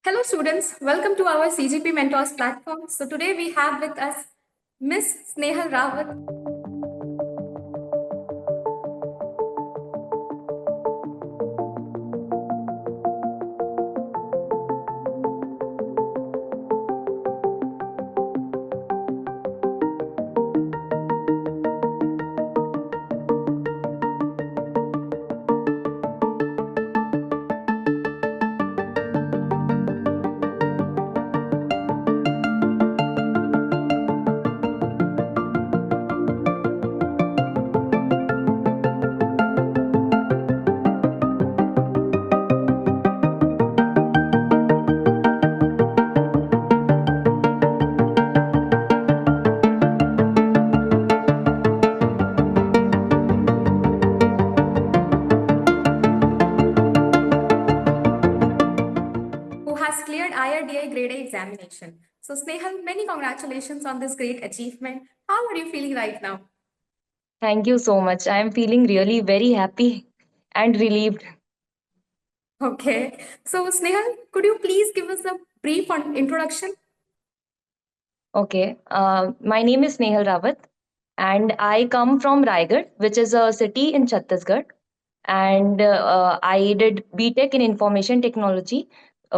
Hello students, welcome to our CGP Mentors platform. So today we have with us Miss Snehal Rawat. Who has cleared IRDI Grade A examination. So Snehal, many congratulations on this great achievement. How are you feeling right now? Thank you so much. I am feeling really very happy and relieved. Okay. So Snehal, could you please give us a brief introduction? Okay. My name is Nehal Rawat and I come from Raigad, which is a city in Chhattisgarh. And I did BTech in Information Technology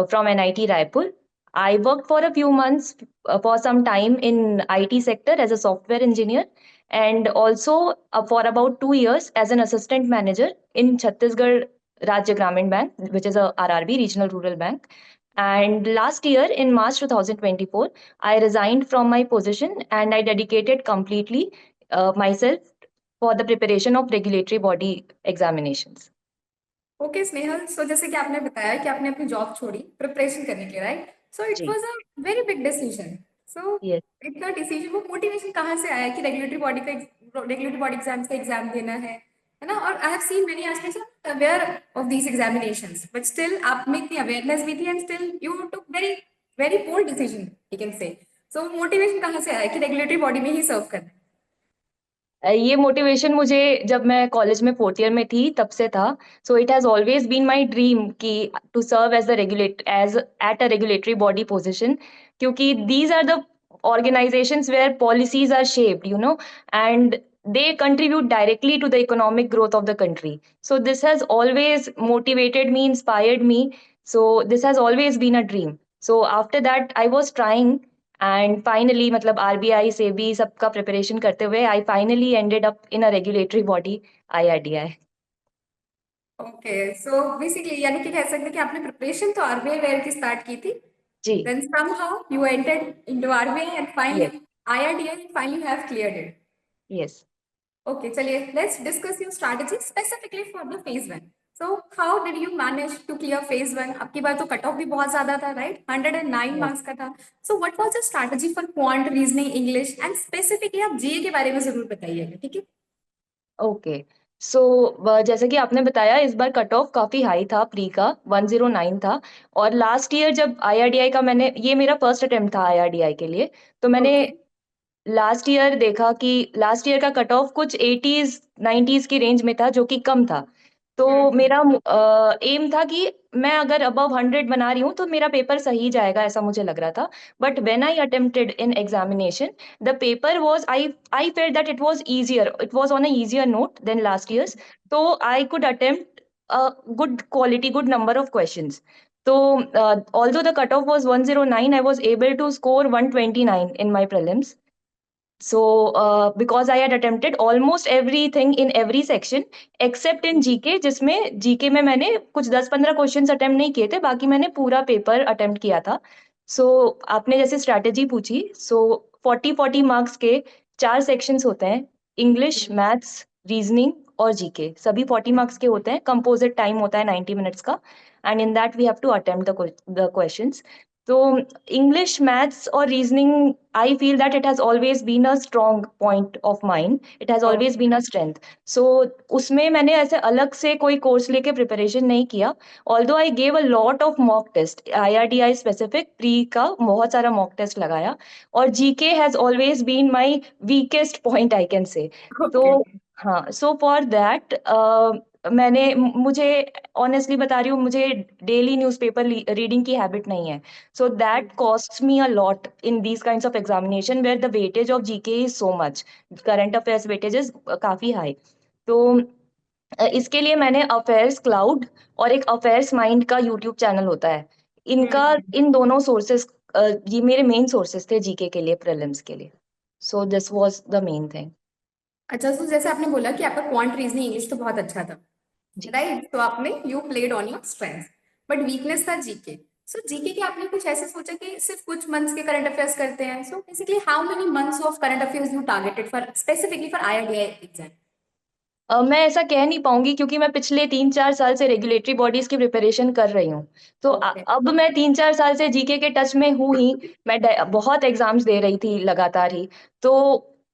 from NIT Raipur. I worked for a few months for some time in IT sector as a software engineer and also for about 2 years as an assistant manager in Chhattisgarh Rajya Gramin Bank, which is a RRB, Regional Rural Bank. And last year in March 2024, I resigned from my position and I dedicated completely myself for the preparation of regulatory body examinations. Okay Snehal so जैसे कि आपने बताया कि आपने अपनी job छोड़ी preparation करने के लिए राइट सो इट जी, was a very big decision so yes. इतना डिसीजन वो मोटिवेशन कहाँ से आया कि रेगुलेटरी बॉडी एग्जाम्स का एग्जाम देना है ना और I have seen many aspirants aware of these examinations but still आप में इतनी अवेयरनेस भी थी and still you took very very bold decision you can say so motivation कहाँ से आया कि रेगुलेटरी बॉडी में ही सर्व करना है ये मोटिवेशन मुझे जब मैं कॉलेज में फोर्थ ईयर में थी तब से था. So it has always been my dream कि to serve as the regulate as at a regulatory body position, क्योंकि these are the organizations where policies are shaped, and they contribute directly to the economic growth of the country. So this has always motivated me, inspired me. So this has always been a dream. So after that I was trying, and finally मतलब RBI से भी सबका preparation करते हुए I finally ended up in a regulatory body IRDI. Okay so basically यानी कि कह सकते हैं कि आपने प्रिपरेशन तो आरबीआई वेयर की स्टार्ट की थी जी. then somehow you entered into RBI and yes. finally IRDI and finally you have cleared it. Yes. Okay, चलिए let's discuss your strategy specifically for the phase one. So how did you manage to clear phase one? आपकी बार तो cut off भी बहुत ज्यादा था right? 109 yes. Marks का था. So what was your strategy for quant, reasoning, English and specifically आप जीए के बारे में जरूर बताइएगा, ठीक है? ओके. सो जैसे कि आपने बताया इस बार कट ऑफ काफी हाई था, प्री का 109 था. और लास्ट ईयर जब आईआरडीआई का मैंने ये मेरा फर्स्ट अटेम्प्ट था आईआरडीआई के लिए, तो मैंने Okay. लास्ट ईयर देखा कि लास्ट ईयर का कट ऑफ कुछ 80s 90s की रेंज में था, जो कि कम था. तो हम्म मेरा एम था कि मैं अगर अबव 100 बना रही हूँ तो मेरा पेपर सही जाएगा, ऐसा मुझे लग रहा था. But when I attempted in examination, the paper was I felt that it was on a easier note than last years. तो I could attempt a good quality, good number of questions. So, although the cutoff was 109, I was able to score 129 in my prelims. So, because I had attempted almost everything in every section except in GK, जिसमें GK में मैंने कुछ 10-15 questions attempt नहीं किए थे, बाकी मैंने पूरा पेपर अटेम्प्ट किया था. सो आपने जैसे स्ट्रैटेजी पूछी, सो 40-40 मार्क्स के 4 सेक्शंस होते हैं: इंग्लिश, मैथ्स, रीजनिंग और जीके. सभी 40 मार्क्स के होते हैं. कंपोजिट टाइम होता है 90 मिनट्स का, and in that we have to attempt the questions. तो English, maths or reasoning, I feel that it has always been a strong point of mine. It has always Okay. been a strength. So उसमें मैंने ऐसे अलग से कोई course लेके preparation नहीं किया. Although I gave a lot of mock test, IRDI specific pre का बहुत सारा mock test लगाया. और GK has always been my weakest point, I can say. तो Okay. हाँ, so for that मुझे ऑनेस्टली बता रही हूँ, मुझे डेली न्यूज़पेपर रीडिंग की हैबिट नहीं है, so that costs me a lot in these kinds of examination where the weightage of GK is so much, current affairs weightage is काफी high. तो इसके लिए मैंने अफेयर्स क्लाउड और एक अफेयर्स माइंड का यूट्यूब चैनल होता है, इनका हम्म। इन दोनों सोर्सेस, ये मेरे मेन सोर्सेस थे जीके के लिए, प्रीलिम्स के लिए। So this was the main thing. अच्छा, तो जैसे आपने बोला कि आपका क्वांट रीजनिंग इंग्लिश तो बहुत अच्छा था, जी। राइट? तो आपने you played on your strength, but weakness था जीके। सो जीके के आपने कुछ ऐसे सोचा कि सिर्फ कुछ मंथ्स के करंट अफेयर्स करते हैं? So basically how many months of current affairs you targeted for specifically for IRDAI exam? मैं ऐसा कह नहीं पाऊंगी क्योंकि मैं पिछले 3-4 साल से रेगुलेटरी बॉडीज की प्रिपरेशन कर रही हूँ। तो ओके। अब मैं 3-4 साल से जीके के टच में हूँ ही। मैं बहुत एग्जाम्स दे रही थी लगातार ही। तो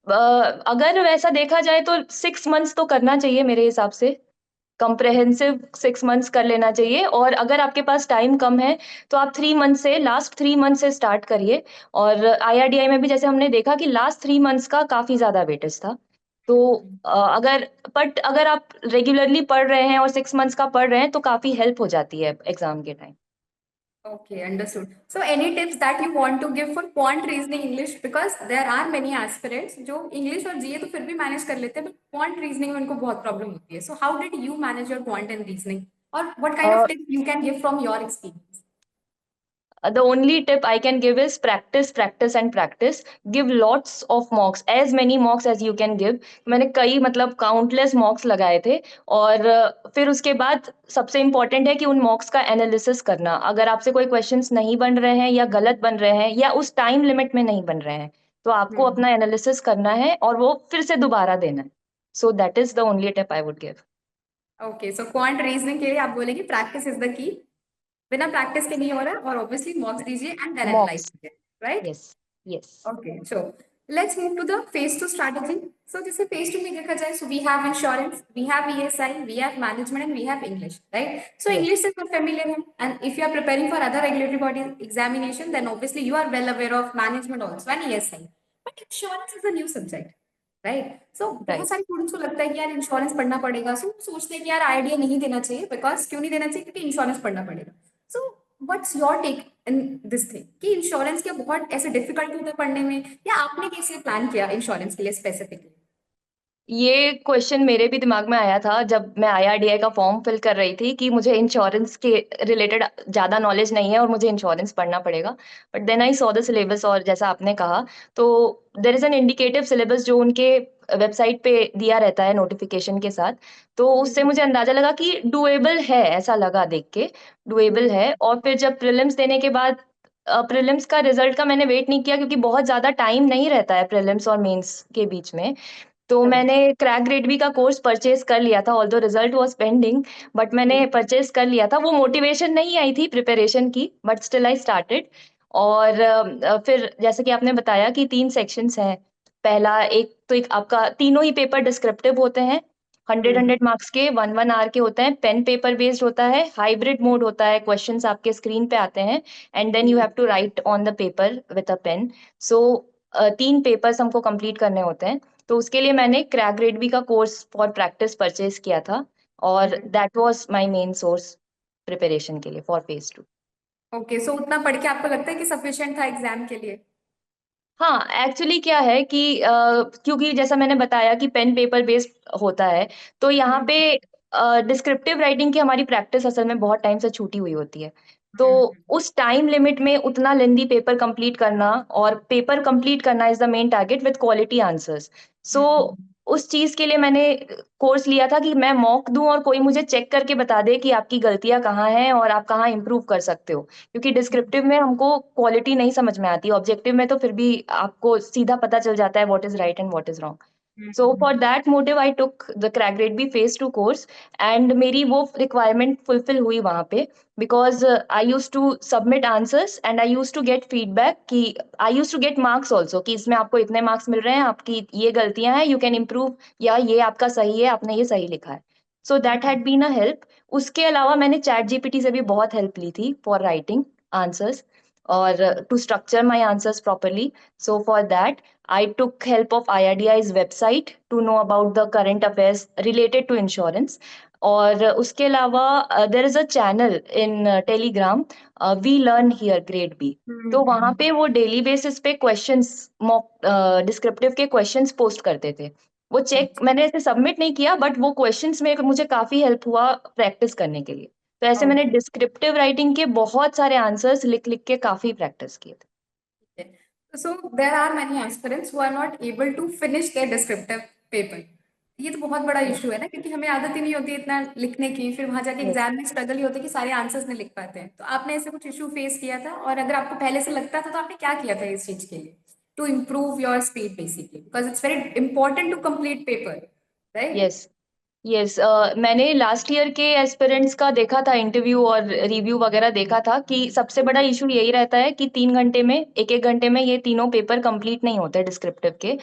अगर वैसा देखा जाए तो 6 मंथ्स तो करना चाहिए मेरे हिसाब से। कंप्रहेंसिव 6 मंथ्स कर लेना चाहिए, और अगर आपके पास टाइम कम है तो आप 3 मंथ से, लास्ट 3 मंथ से स्टार्ट करिए। और आईआरडीआई में भी जैसे हमने देखा कि लास्ट 3 मंथ्स का काफी ज्यादा वेटेज था। तो अगर, बट अगर आप रेगुलरली पढ़ रहे हैं और 6 मंथ्स का पढ़ रहे हैं तो काफी हेल्प हो जाती है एग्जाम के time. Okay, understood. So, any tips that you want to give for quant reasoning English, because there are many aspirants जो English और GA तो फिर भी मैनेज कर लेते हैं, but quant reasoning में उनको बहुत प्रॉब्लम होती है. So, how did you manage your quant and reasoning, or what kind of tips you can give from your experience? The only tip I can give is practice, practice and practice. Give lots of mocks, as many mocks as you can give. मैंने कई, मतलब countless मॉक्स लगाए थे। और फिर उसके बाद सबसे इम्पोर्टेंट है कि उन मॉक्स का एनालिसिस करना। अगर आपसे कोई क्वेश्चंस नहीं बन रहे हैं या गलत बन रहे हैं या उस टाइम लिमिट में नहीं बन रहे हैं, तो आपको Hmm. अपना एनालिसिस करना है और वो फिर से दोबारा देना है। So that is the only tip I would give. Okay, so quant reasoning के लिए आप बोलेंगे practice is the key. बिना प्रैक्टिस के नहीं हो रहा है, और ऑब्वियसली मॉक्स दीजिए एंड देन एनालाइज मॉक्स। कीजिए, right? Yes. Yes. Okay, so let's move to the phase two strategy. So जैसे phase two में देखा जाए, so we have insurance, we have ESI, we have management, and we have English, right? So yes. English से तो familiar है, and if you are preparing for other regulatory body examination, then obviously you are well aware of management also and ESI. But insurance is a new subject, right? So बहुत right. सारे students को लगता है कि यार insurance पढ़ना पड़ेगा, सो सोचते हैं कि यार आइडिया नहीं देना चाहिए, बिकॉज क्यों नहीं देना चाहिए? क्योंकि इंश्योरेंस पढ़ना पड़ेगा। So what's your take in this thing कि इंश्योरेंस क्या बहुत ऐसे डिफिकल्ट होता है पढ़ने में, या आपने कैसे प्लान किया इंश्योरेंस के लिए स्पेसिफिकली? ये क्वेश्चन मेरे भी दिमाग में आया था जब मैं आईआरडीआई का फॉर्म फिल कर रही थी कि मुझे इंश्योरेंस के रिलेटेड ज़्यादा नॉलेज नहीं है और मुझे इंश्योरेंस पढ़ना पड़ेगा। But then I saw the syllabus, और जैसा आपने कहा, तो there is an indicative syllabus जो उनके वेबसाइट पे दिया रहता है नोटिफिकेशन के साथ। तो उससे मुझे अंदाज़ा लगा कि डुएबल है, ऐसा लगा देख के, डुएबल है। और फिर जब प्रीलिम्स देने के बाद, प्रीलिम्स का रिजल्ट का मैंने वेट नहीं किया क्योंकि बहुत ज़्यादा टाइम नहीं रहता है प्रीलिम्स और मेंस के बीच में। तो करेक्ट। मैंने क्रैक ग्रेड बी का कोर्स परचेज़ कर लिया था, although result was pending, but मैंने परचेज़ कर लिया था। वो मोटिवेशन नहीं आई थी प्रिपरेशन की, बट स्टिल आई स्टार्टेड। और फिर जैसे कि आपने बताया कि 3 सेक्शंस हैं। पहला एक तो, एक आपका तीनों ही पेपर डिस्क्रिप्टिव होते हैं, 100 मार्क्स के, 1-1 आवर के होते हैं, पेन पेपर बेस्ड होता है, हाइब्रिड मोड होता है, क्वेश्चंस आपके स्क्रीन पे आते हैं and then you have to write on the paper with a pen. So 3 papers हमको कंप्लीट करने होते हैं। तो उसके लिए मैंने क्रैक ग्रेड बी का कोर्स फॉर प्रैक्टिस परचेज किया था, और that was my main source preparation के लिए फॉर फेज 2। ओके, सो उतना पढ़ के आपको लगता है कि सफिशिएंट था एग्जाम के लिए? हाँ, एक्चुअली क्या है कि क्योंकि जैसा मैंने बताया कि पेन पेपर बेस्ड होता है, तो यहाँ पे डिस्क्रिप्टिव राइटिंग की हमारी प्रैक्टिस असल में बहुत टाइम से छूटी हुई होती है। तो उस टाइम लिमिट में उतना लेंदी पेपर कंप्लीट करना, और पेपर कंप्लीट करना is the main target with quality answers. So उस चीज़ के लिए मैंने कोर्स लिया था कि मैं मॉक दूँ और कोई मुझे चेक करके बता दे कि आपकी गलतियाँ कहाँ हैं और आप कहाँ इम्प्रूव कर सकते हो। क्योंकि डिस्क्रिप्टिव में हमको क्वालिटी नहीं समझ में आती, ऑब्जेक्टिव में तो फिर भी आपको सीधा पता चल जाता है what is right and what is wrong. So for that motive I took the Crack Grade B Phase 2 course, and मेरी वो requirement fulfill हुई वहाँ पे, because I used to submit answers and I used to get feedback कि I used to get marks also कि इसमें आपको इतने marks मिल रहे हैं, आपकी ये गलतियाँ हैं, you can improve, या ये आपका सही है, आपने ये सही लिखा है। So that had been a help। उसके अलावा मैंने चैट जीपीटी से भी बहुत हेल्प ली थी for writing answers और to structure my answers properly। So for that I took help of IRDAI's website to know about the current affairs related to insurance। और उसके अलावा there is a channel in Telegram, we learn here Grade B. तो वहां पे वो daily basis पे questions, mock descriptive के questions post करते थे। वो चेक मैंने ऐसे सबमिट नहीं किया, बट वो क्वेश्चंस में मुझे काफी हेल्प हुआ प्रैक्टिस करने के लिए। तो ऐसे मैंने ओके। डिस्क्रिप्टिव राइटिंग के बहुत सारे आंसर्स लिख लिख के काफी प्रैक्टिस किए थे। So there are many aspirants who are not able to finish their descriptive paper. ये तो बहुत बड़ा इशू है ना, क्योंकि हमें आदत ही नहीं होती इतना लिखने की, फिर वहां जाके यस। एग्जाम में स्ट्रगल ही होता है कि सारे आंसर्स नहीं लिख पाते हैं। तो आपने ऐसे कुछ इशू फेस किया था, और अगर आपको पहले से लगता था तो आपने क्या किया था इस चीज के लिए, to improve your speed basically, because it's very important to complete paper, right? Yes. Yes, मैंने लास्ट ईयर के एस्पिरेंट्स का देखा था इंटरव्यू और रिव्यू वगैरह देखा था कि सबसे बड़ा इशू यही रहता है कि 3 घंटे में, एक घंटे में ये तीनों पेपर कंप्लीट नहीं होते डिस्क्रिप्टिव के।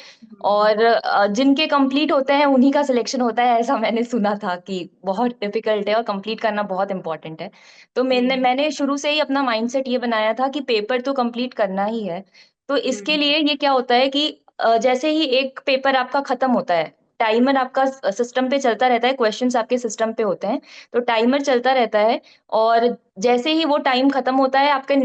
और जिनके कंप्लीट होते हैं उन्हीं का सिलेक्शन होता है, ऐसा मैंने सुना था कि बहुत डिफिकल्ट है और कंप्लीट करना बहुत इंपॉर्टेंट है। तो मैंने शुरू से ही अपना माइंडसेट ये बनाया था कि पेपर तो कंप्लीट करना ही है। तो इसके लिए ये क्या होता है कि जैसे ही एक पेपर आपका खत्म होता है, टाइमर आपका सिस्टम पे चलता रहता है, क्वेश्चंस आपके सिस्टम पे होते हैं, तो टाइमर चलता रहता है। और जैसे ही वो टाइम खत्म होता है, आपके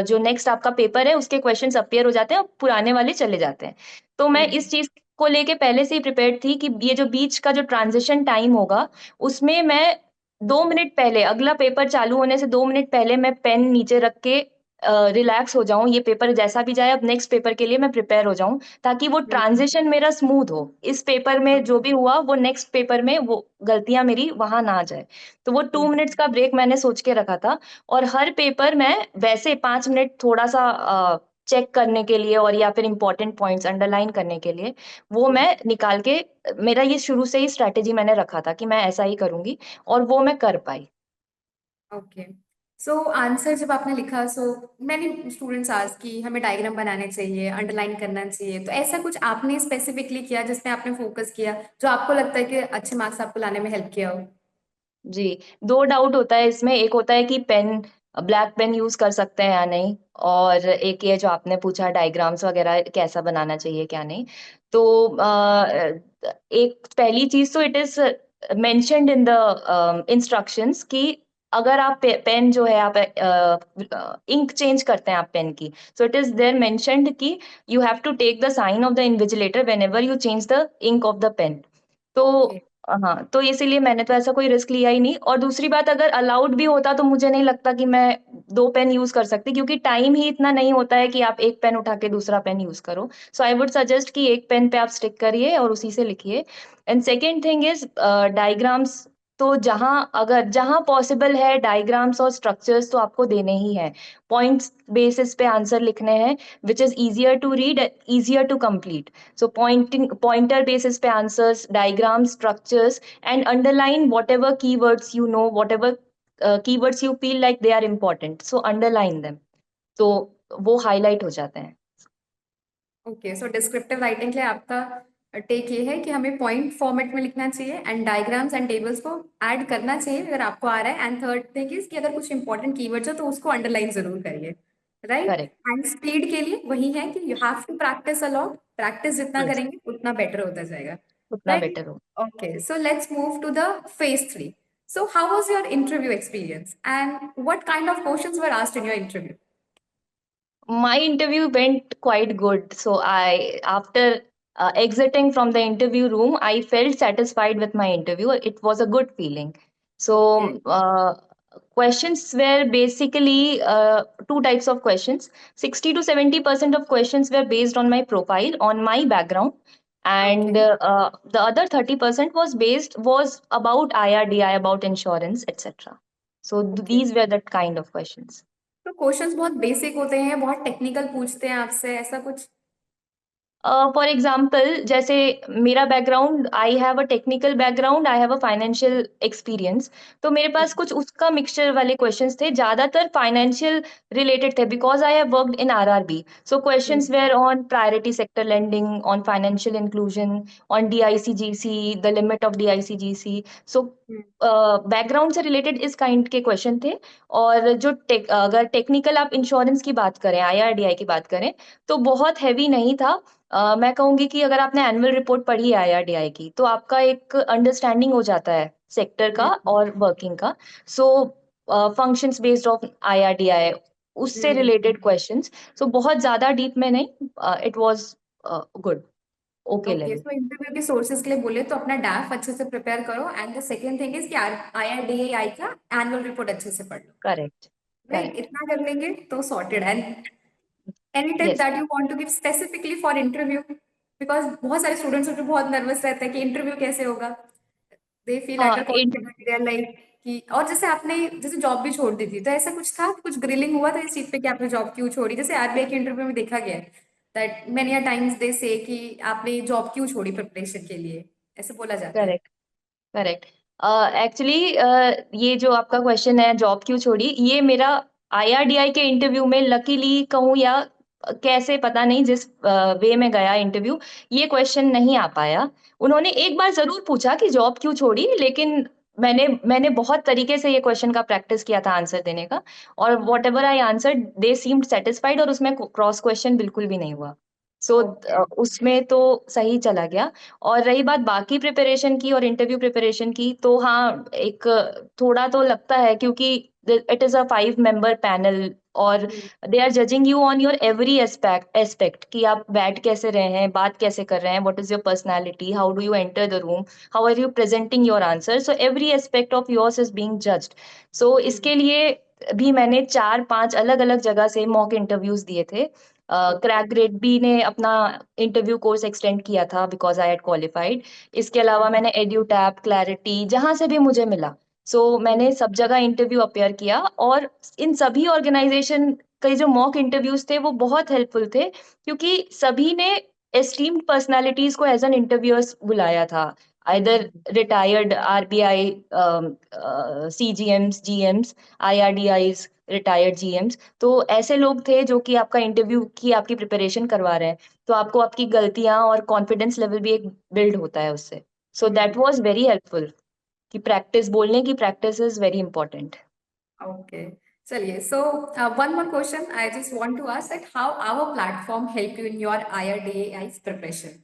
जो नेक्स्ट आपका पेपर है उसके क्वेश्चंस अपीयर हो जाते हैं और पुराने वाले चले जाते हैं। तो मैं इस चीज को लेके पहले से ही प्रिपेयर्ड थी कि ये जो बीच का जो ट्रांजिशन टाइम होगा, उसमें मैं 2 मिनट पहले, अगला पेपर चालू होने से 2 मिनट पहले मैं पेन नीचे रख के रिलैक्स हो जाऊं, ये पेपर जैसा भी जाए अब नेक्स्ट पेपर के लिए मैं प्रिपेयर हो जाऊं, ताकि वो ट्रांजिशन मेरा स्मूथ हो। इस पेपर में जो भी हुआ वो नेक्स्ट पेपर में वो गलतियां मेरी वहां ना आ जाए। तो वो 2 मिनट्स का ब्रेक मैंने सोच के रखा था। और हर पेपर मैं वैसे 5 मिनट थोड़ा सा चेक करने के लिए और या फिर इंपॉर्टेंट पॉइंट्स अंडरलाइन करने के लिए वो मैं निकाल के, मेरा ये शुरू से ही स्ट्रेटेजी मैंने रखा था कि मैं ऐसा ही करूंगी, और वो मैं कर पाई। ओके। सो आंसर जब आपने लिखा, सो मैनी स्टूडेंट्स आज कि हमें डायग्राम बनाने चाहिए, अंडरलाइन करना चाहिए, तो ऐसा कुछ आपने स्पेसिफिकली किया जिसमें आपने फोकस किया, जो आपको लगता है कि अच्छे मार्क्स आपको लाने में हेल्प किया हो? जी, 2 डाउट होता है इसमें। एक होता है कि ब्लैक पेन यूज़ कर सकते हैं या नहीं, और एक ये जो आपने पूछा डायग्राम्स वगैरह कैसा बनाना चाहिए, क्या नहीं। तो एक पहली चीज़ तो it is mentioned in the instructions कि अगर आप पेन जो है आप इंक चेंज करते हैं आप पेन की, so it is there mentioned कि you have to take the sign of the invigilator whenever you change the ink of the pen. तो ओके। हाँ, तो इसीलिए मैंने तो ऐसा कोई रिस्क लिया ही नहीं। और दूसरी बात, अगर अलाउड भी होता तो मुझे नहीं लगता कि मैं 2 पेन यूज़ कर सकती, क्योंकि टाइम ही इतना नहीं होता है कि आप एक पेन उठा के दूसरा पेन यूज़ करो। सो आई वुड सजेस्ट कि एक पेन पे आप स्टिक करिए और उसी से लिखिए। And second thing is diagrams, तो जहाँ पॉसिबल है डायग्राम्स और स्ट्रक्चर्स तो आपको देने ही हैं। पॉइंट्स बेसिस पे आंसर लिखने हैं, which is easier to read, easier to complete. So pointer basis पे answers, diagrams, structures, and underline whatever keywords you know, whatever keywords you feel like they are important. So underline them. तो वो highlight हो जाते हैं। Okay, सो descriptive writing के लिए आपका take ये है कि हमें पॉइंट फॉर्मेट में लिखना चाहिए, एंड डायग्राम्स एंड टेबल्स को ऐड करना चाहिए अगर आपको आ रहा है, एंड थर्ड थिंग इज कि अगर कुछ इंपॉर्टेंट कीवर्ड्स हो तो उसको अंडरलाइन जरूर करिए, राइट? Correct. एंड स्पीड के लिए वही है कि you have to practice a lot, practice जितना Yes. करेंगे उतना बेटर होता जाएगा, उतना राइट? better हो। Okay, so let's move to the phase 3. So how was your interview experience, and what kind of questions were asked in your interview? My interview went quite good. So after exiting from the interview room, I felt satisfied with my interview. It was a good feeling. Okay. So questions were basically two types of questions. 60 to 70% of questions were based on my profile, on my background. And Okay. the other 30% was about IRDI, about insurance, etc. So Okay. these were the kind of questions. तो questions बहुत basic होते हैं, बहुत technical पूछते हैं आपसे, ऐसा कुछ? फॉर एग्जाम्पल, जैसे मेरा background, I have a technical background, I have a financial experience. तो मेरे पास कुछ उसका मिक्सचर वाले क्वेश्चंस थे, ज्यादातर फाइनेंशियल रिलेटेड थे, because I have worked in RRB. So questions were on priority sector lending, on financial inclusion, on DICGC, the limit of DICGC. So background से रिलेटेड इस काइंड के क्वेश्चन थे। और जो अगर टेक्निकल आप इंश्योरेंस की बात करें, IRDI की बात करें, तो बहुत हैवी नहीं था। मैं कहूंगी कि अगर आपने एनुअल रिपोर्ट पढ़ी है IRDI की, तो आपका एक अंडरस्टैंडिंग हो जाता है सेक्टर का और वर्किंग का। सो फंक्शंस बेस्ड ऑफ IRDI, उससे रिलेटेड क्वेश्चंस। सो बहुत ज्यादा डीप में नहीं, it was good, okay okay, level. So interview के सोर्सेज के लिए बोले तो अपना डैफ अच्छे से प्रिपेयर करो, and the second thing is कि IRDAI का एनुअल रिपोर्ट अच्छे से पढ़ लो। Correct, right, correct. इतना कर लेंगे तो sorted. And any tip yes. That you want to give specifically for interview, because बहुत सारे स्टूडेंट्स जो बहुत नर्वस रहते हैं कि इंटरव्यू कैसे होगा, दे फील हाँ, under confident, they are like कि, और जैसे आपने जैसे जॉब भी छोड़ दी थी, तो ऐसा कुछ था, कुछ ग्रिलिंग हुआ था इस चीज पे कि आपने जॉब क्यों छोड़ी? जैसे RBI के इंटरव्यू में देखा गया है दैट मेनी टाइम्स दे से कि आपने जॉब क्यों छोड़ी प्रिपरेशन के लिए, ऐसे बोला जाता है। Correct, correct. एक्चुअली ये जो आपका क्वेश्चन है, जॉब क्यों छोड़ी, ये मेरा IRDI के इंटरव्यू में लकीली कहूँ या कैसे पता नहीं, जिस वे में गया इंटरव्यू, ये क्वेश्चन नहीं आ पाया। उन्होंने एक बार जरूर पूछा कि जॉब क्यों छोड़ी, लेकिन मैंने मैंने बहुत तरीके से ये क्वेश्चन का प्रैक्टिस किया था आंसर देने का, और what ever I answer they seemed satisfied, और उसमें क्रॉस क्वेश्चन बिल्कुल भी नहीं हुआ। So okay. उसमें तो सही चला गया। और रही बात बाकी प्रिपरेशन की और इंटरव्यू प्रिपरेशन की, तो हाँ, एक थोड़ा तो लगता है, क्योंकि it is a 5 member panel, और they are judging you on your every aspect, कि आप बैठ कैसे रहे हैं, बात कैसे कर रहे हैं, what is your personality, how do you enter the room, how are you presenting your answer. So every aspect of yours is being judged. So इसके लिए भी मैंने 4-5 अलग अलग जगह से मॉक इंटरव्यूज दिए थे। क्रैक ग्रेड बी ने अपना इंटरव्यू कोर्स एक्सटेंड किया था बिकॉज आई हैड क्वालिफाइड। इसके अलावा मैंने एड्यूटैप, क्लैरिटी, जहां से भी मुझे मिला, मैंने सब जगह इंटरव्यू अपेयर किया। और इन सभी ऑर्गेनाइजेशन के जो मॉक इंटरव्यूज थे वो बहुत हेल्पफुल थे, क्योंकि सभी ने एस्टीम्ड पर्सनालिटीज को एज एन इंटरव्यूअर्स बुलाया था, either retired RBI CGMs, GMs, IRDIs, retired GMs। तो ऐसे लोग थे जो कि आपका इंटरव्यू की आपकी प्रिपरेशन करवा रहे हैं, तो आपको आपकी गलतियां और कॉन्फिडेंस लेवल भी एक बिल्ड होता है उससे। So that was very helpful, कि प्रैक्टिस, बोलने की practice is very important. Okay, चलिए, so one more question I just want to ask that how our platform help you in your IRDAI preparation.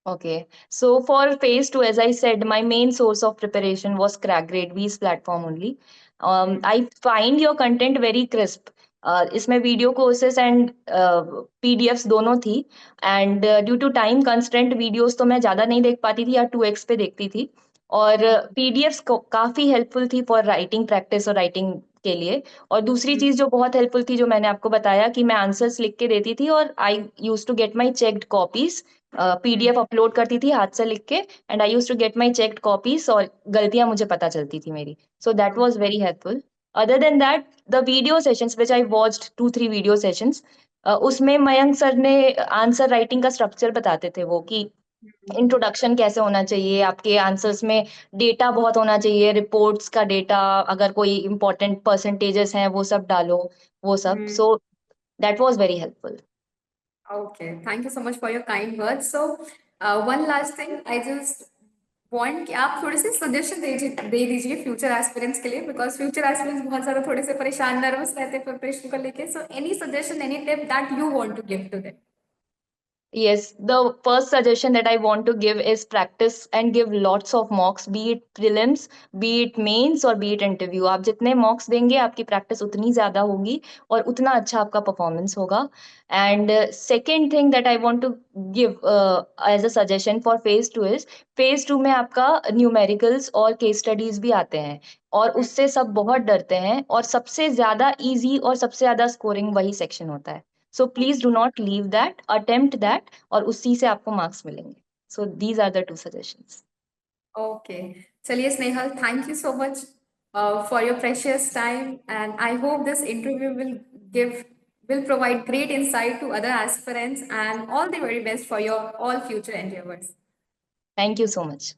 Okay. So for phase two, as I said, my main source of preparation was Crack Grade V's platform only. I find your content very crisp. इसमें video courses and PDFs दोनों थी, and due to time constraint videos तो मैं ज्यादा नहीं देख पाती थी, या 2x पे देखती थी। और PDFs काफी हेल्पफुल थी फॉर राइटिंग प्रैक्टिस और राइटिंग के लिए। और दूसरी चीज जो बहुत हेल्पफुल थी, जो मैंने आपको बताया, कि मैं आंसर्स लिख के देती थी, और I use to get my checked copies, PDF upload करती थी हाथ से लिख के, and I use to get my checked copies, और गलतियां मुझे पता चलती थी मेरी। So that was very helpful. Other than that, the video sessions which I watched 2-3 video sessions, उसमें मयंक सर ने आंसर राइटिंग का स्ट्रक्चर बताते थे, वो कि इंट्रोडक्शन कैसे होना चाहिए, आपके आंसर्स में डेटा बहुत होना चाहिए, रिपोर्ट्स का डेटा, अगर कोई इंपॉर्टेंट परसेंटेजेस हैं वो सब डालो, वो सब। सो that was very helpful. Okay, thank you so much for your kind words. So, one last thing, I just want कि आप थोड़े से सजेशन दे दीजिए फ्यूचर एस्पिरेंट्स के लिए, बिकॉज फ्यूचर एस्पिरेंट्स बहुत ज़्यादा थोड़े से परेशान, नर्वस रहते हैं प्रिपरेशन को लेके। So any suggestion, any tip that you want to give to them. Yes, the first suggestion that I want to give is practice and give lots of mocks, be it prelims, be it mains और be it interview. आप जितने mocks देंगे, आपकी practice उतनी ज़्यादा होगी, और उतना अच्छा आपका performance होगा। And second thing that I want to give as a suggestion for phase 2 is, phase 2 में आपका numericals और case studies भी आते हैं, और उससे सब बहुत डरते हैं, और सबसे ज़्यादा easy और सबसे ज़्यादा scoring वही section होता है। So please do not leave that, attempt that, और उसी से आपको मार्क्स मिलेंगे। So these are the 2 suggestions. Okay, चलिए Snehal, thank you so much for your precious time, and I hope this interview will provide great insight to other aspirants, and all the very best for your all future endeavors. Thank you so much.